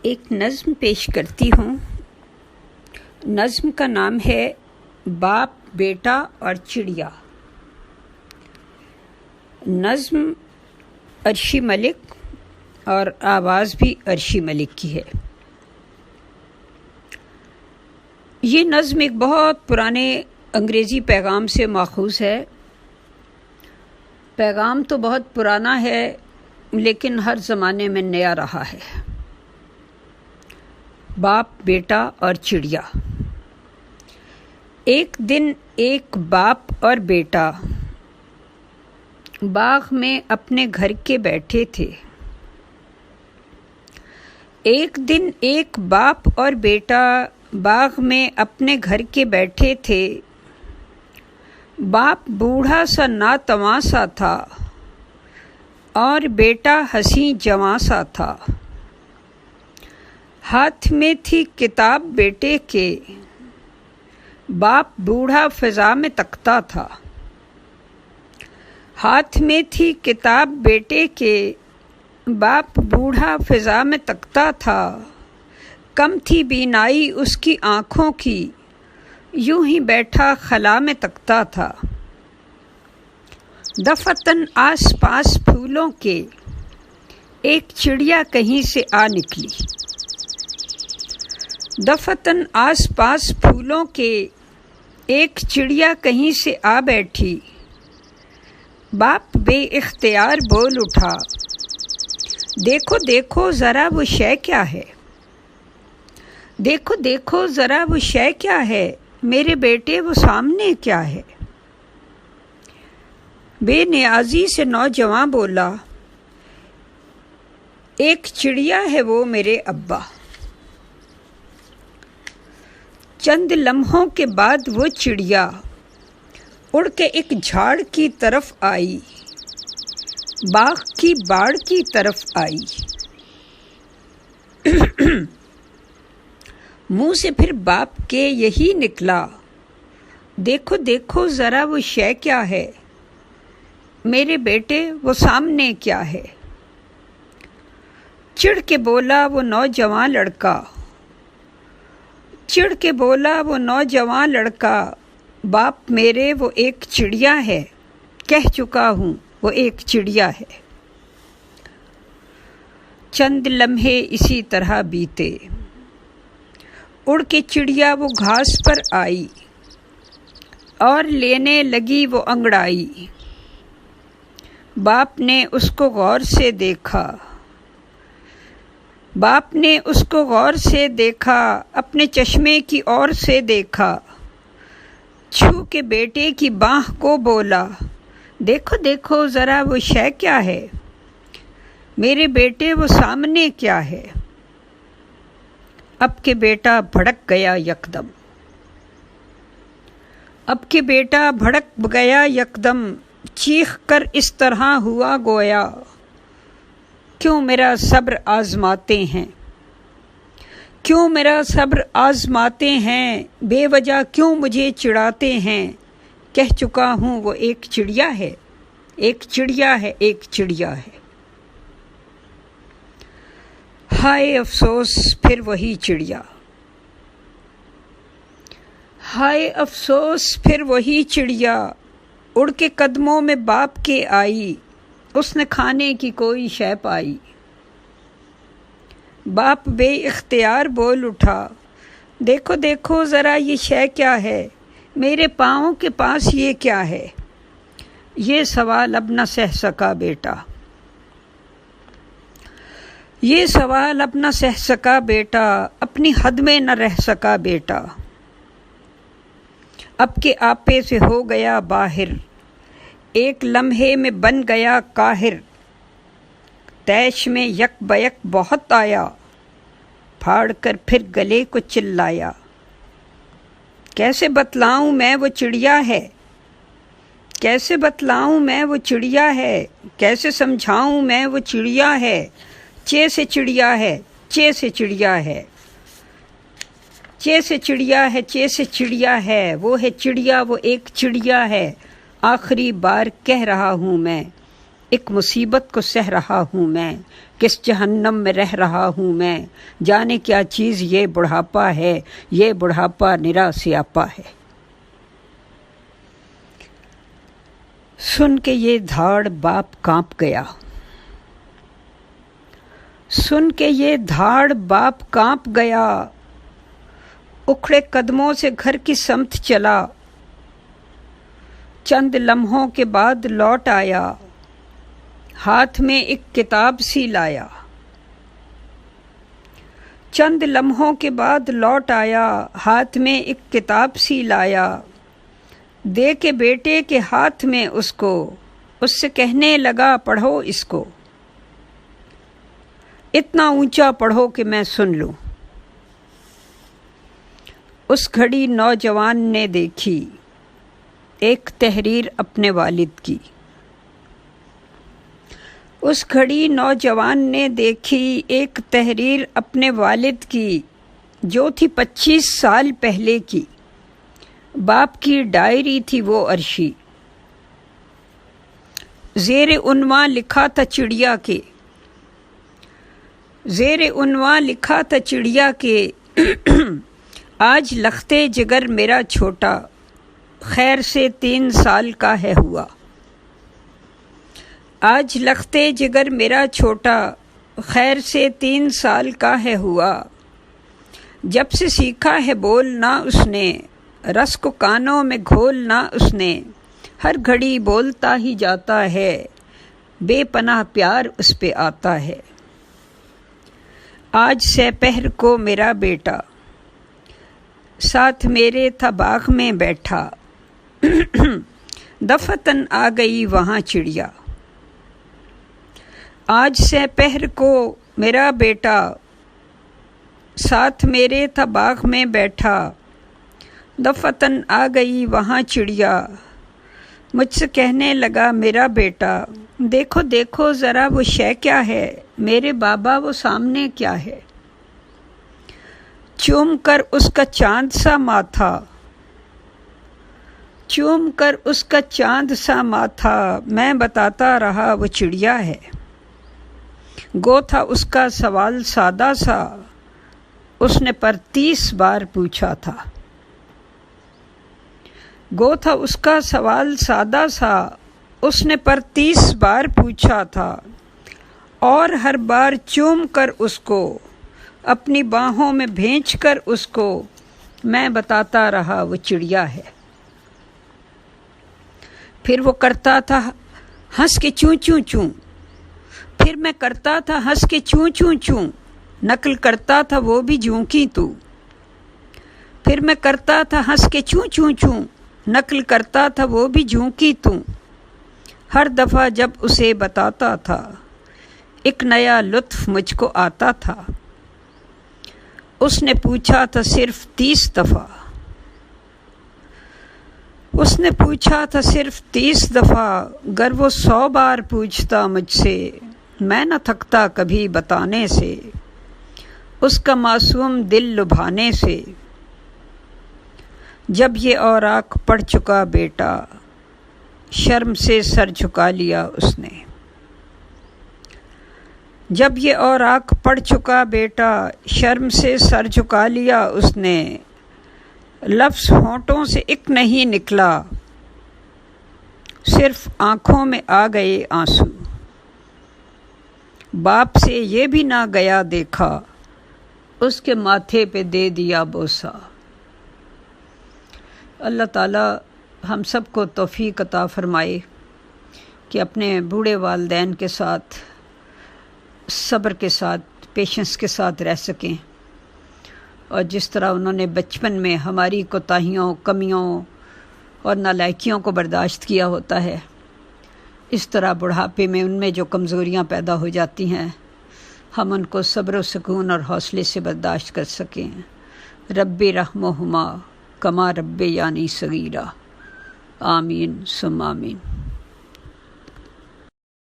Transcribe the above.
एक नज़्म पेश करती हूँ। नज़्म का नाम है बाप, बेटा और चिड़िया। नज़्म अर्शी मलिक और आवाज़ भी अर्शी मलिक की है। ये नज़्म एक बहुत पुराने अंग्रेज़ी पैगाम से माखूज़ है। पैगाम तो बहुत पुराना है लेकिन हर ज़माने में नया रहा है। बाप, बेटा और चिड़िया। एक दिन एक बाप और बेटा बाग में अपने घर के बैठे थे। एक दिन एक बाप और बेटा बाग में अपने घर के बैठे थे। बाप बूढ़ा सा नातवां सा था और बेटा हंसी जवां सा था। हाथ में थी किताब बेटे के, बाप बूढ़ा फिजा में तकता था। हाथ में थी किताब बेटे के, बाप बूढ़ा फिजा में तकता था। कम थी बीनाई उसकी आँखों की, यूं ही बैठा खला में तकता था। दफतन आस पास फूलों के एक चिड़िया कहीं से आ निकली। दफतन आस पास फूलों के एक चिड़िया कहीं से आ बैठी। बाप बेइख्तियार बोल उठा, देखो देखो ज़रा वो शय क्या है। देखो देखो ज़रा वो शय क्या है, मेरे बेटे वो सामने क्या है। बेनियाजी से नौजवान बोला, एक चिड़िया है वो मेरे अब्बा। चंद लम्हों के बाद वो चिड़िया उड़ के एक झाड़ की तरफ आई, बाग की बाड़ की तरफ आई। मुंह से फिर बाप के यही निकला, देखो देखो ज़रा वो शय क्या है, मेरे बेटे वो सामने क्या है। चिढ़ के बोला वो नौजवान लड़का, चिढ़ के बोला वो नौजवान लड़का, बाप मेरे वो एक चिड़िया है, कह चुका हूँ वो एक चिड़िया है। चंद लम्हे इसी तरह बीते। उड़ के चिड़िया वो घास पर आई और लेने लगी वो अंगड़ाई। बाप ने उसको गौर से देखा, बाप ने उसको गौर से देखा, अपने चश्मे की ओर से देखा। छू के बेटे की बाँह को बोला, देखो देखो ज़रा वो शय क्या है, मेरे बेटे वो सामने क्या है। अब के बेटा भड़क गया यकदम, अब के बेटा भड़क गया यकदम, चीख कर इस तरह हुआ गोया, क्यों मेरा सब्र आजमाते हैं, क्यों मेरा सब्र आजमाते हैं, बेवजह क्यों मुझे चिढ़ाते हैं। कह चुका हूँ वो एक चिड़िया है, एक चिड़िया है, एक चिड़िया है। हाय अफसोस फिर वही चिड़िया, हाय अफसोस फिर वही चिड़िया, उड़ के कदमों में बाप के आई, उसने खाने की कोई शय पाई। बाप बेइख्तियार बोल उठा, देखो देखो ज़रा ये शय क्या है, मेरे पाँव के पास ये क्या है। ये सवाल अब न सह सका बेटा, ये सवाल अब न सह सका बेटा, अपनी हद में न रह सका बेटा। अब के आपे से हो गया बाहिर, एक लम्हे में बन गया काहिर। तैश में यक बयक बहुत आया, फाड़ कर फिर गले को चिल्लाया। कैसे बतलाऊं मैं वो चिड़िया है, कैसे बतलाऊं मैं वो चिड़िया है, कैसे समझाऊं मैं वो चिड़िया है। चे से चिड़िया है, चे से चिड़िया है, चे से चिड़िया है, चे से चिड़िया है। वो है चिड़िया, वो एक चिड़िया है। आखिरी बार कह रहा हूँ मैं, एक मुसीबत को सह रहा हूँ मैं, किस जहन्नम में रह रहा हूँ मैं, जाने क्या चीज़ ये बुढ़ापा है, ये बुढ़ापा निरा सियापा है। सुन के ये धाड़ बाप कांप गया, सुन के ये धाड़ बाप कांप गया, उखड़े कदमों से घर की समत चला, चंद लम्हों के बाद लौट आया, हाथ में एक किताब सी लाया। चंद लम्हों के बाद लौट आया, हाथ में एक किताब सी लाया, दे के बेटे के हाथ में उसको, उससे कहने लगा पढ़ो इसको, इतना ऊंचा पढ़ो कि मैं सुन लूं। उस घड़ी नौजवान ने देखी एक तहरीर अपने वालिद की, उस घड़ी नौजवान ने देखी एक तहरीर अपने वालिद की, जो थी 25 साल पहले की। बाप की डायरी थी वो अर्शी, ज़ेर उन्वां लिखा था चिड़िया के, ज़ेर उन्वां लिखा था चिड़िया के, आज लख्ते जिगर मेरा छोटा, खैर से 3 साल का है हुआ। आज लख्ते जिगर मेरा छोटा, खैर से 3 साल का है हुआ। जब से सीखा है बोलना उसने, रस को कानों में घोलना उसने, हर घड़ी बोलता ही जाता है, बेपनाह प्यार उस पे आता है। आज सपहर को मेरा बेटा, साथ मेरे था बाग में बैठा, दफतन आ गई वहाँ चिड़िया। आज सपहर को मेरा बेटा, साथ मेरे था बाग में बैठा, दफतन आ गई वहाँ चिड़िया। मुझसे कहने लगा मेरा बेटा, देखो देखो ज़रा वो शय क्या है, मेरे बाबा वो सामने क्या है। चूम कर उसका चांद सा माथा, चूम कर उसका चांद सा माथा, मैं बताता रहा वो चिड़िया है। गो था उसका सवाल सादा सा, उसने पर 30 बार पूछा था। गो था उसका सवाल सादा सा, उसने पर 30 बार पूछा था, और हर बार चूम कर उसको, अपनी बाहों में भेंच कर उसको, मैं बताता रहा वो चिड़िया है। फिर वो करता था हंस के चूं चूं चूं, फिर मैं करता था हंस के चूं चूं चूं, नकल करता था वो भी जूं की तू। फिर मैं करता था हंस के चूं चूं चूं, नकल करता था वो भी जूं की तू। हर दफ़ा जब उसे बताता था, एक नया लुत्फ मुझको आता था। उसने पूछा था सिर्फ 30 दफ़ा, उसने पूछा था सिर्फ 30 दफ़ा, गर वो 100 बार पूछता मुझसे, मैं न थकता कभी बताने से, उसका मासूम दिल लुभाने से। जब ये औराक पढ़ चुका बेटा, शर्म से सर झुका लिया उसने। जब ये औराक पढ़ चुका बेटा, शर्म से सर झुका लिया उसने। लफ्ज़ होंठों से एक नहीं निकला, सिर्फ आँखों में आ गए आंसू। बाप से ये भी ना गया देखा, उसके माथे पे दे दिया बोसा। अल्लाह ताला हम सबको तौफीक अता फरमाए कि अपने बूढ़े वालिदैन के साथ सब्र के साथ, पेशेंस के साथ रह सकें, और जिस तरह उन्होंने बचपन में हमारी कोताहियों, कमियों और नालायकियों को बर्दाश्त किया होता है, इस तरह बुढ़ापे में उनमें जो कमज़ोरियाँ पैदा हो जाती हैं, हम उनको सब्र व सुकून और हौसले से बर्दाश्त कर सकें। रब्बि रहमुहुमा कमा रब्बयानी सगीरा। आमीन सुम्मा आमीन।